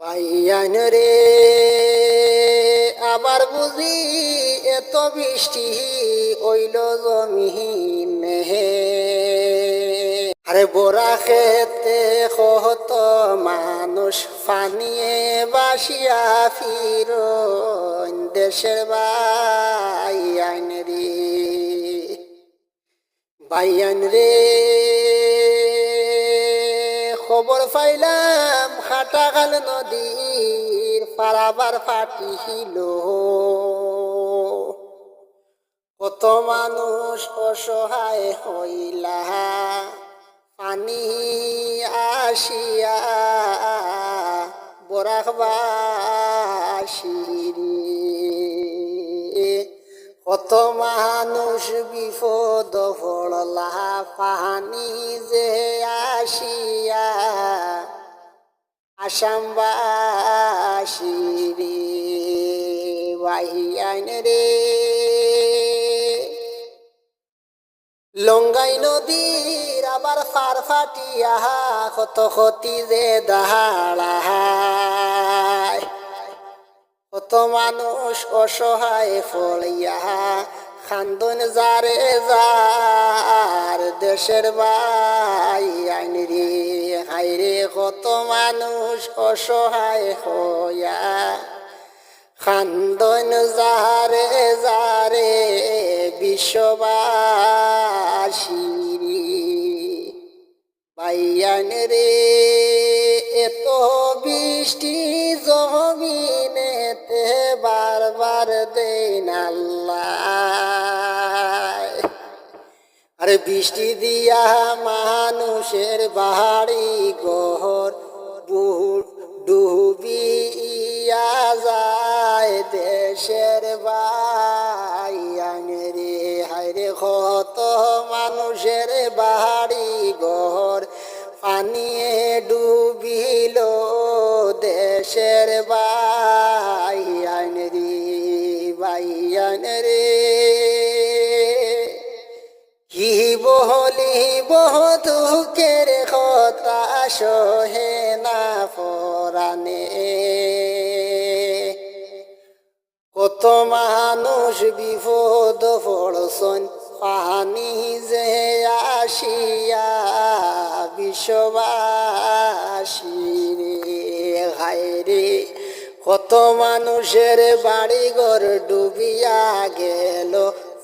পাইয়ান রে আবার বুঝি এত বৃষ্টি ওইল জমিনে আরে বোরা খেতে কত মানুষ ফানিয়ে বাসিয়া ফির দেশের বাইয়ান রে বাইয়ান রে খবর পাইলাম হাটাগাল নদীর পারাবার ফাটিল কত মানুষ অসহায় হইলা পানি আসিয়া বরাকবাসিরে কত মানুষ বিপদ পড়লা পানি যে আসিয়া আসামবাসিরে বাইয়ান রে লঙ্গাই নদীর আবার ফার ফাটিয়া কত ক্ষতি যে দাহাড়ায় কত মানুষ অসহায় ফলিয়া খান্দন যারে যার দেশের বাইয়ান রে হাইরে কত মানুষ অসহায় হইয়া খান্দন যারে যারে বিশ্ববাসী বাইয়ান রে এত বৃষ্টি জমিনেতে বারবার দেন আল্লাহ আরে বৃষ্টি দিয়া মানুষের বাড়ি ঘর ডুবিয়া যায় দেশের বাইয়ান রে হায়রে কত মানুষের বাড়ি ঘর পানিয়ে ডুবিল দেশের বাইয়ান রে বাইয়ান রে কি বলিব দুঃখের কথা সহে না পরাণে কত মানুষ বিপদ পড়ছন পানি যে আসিয়া বিশ্ববাসী রে হায়রে কত মানুষের বাড়ি ঘর ডুবিয়া গেল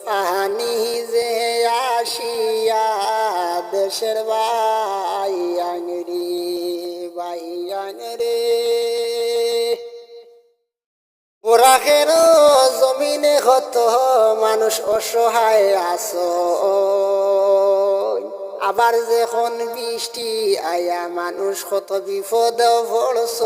পানি যে আসিয়া দেশের বাইয়ান রে বাইয়ান রে ওরাকের জমিনে কত মানুষ অসহায় আছো আবার যখন বৃষ্টি আয়া মানুষ কত বিপদ পড়ছ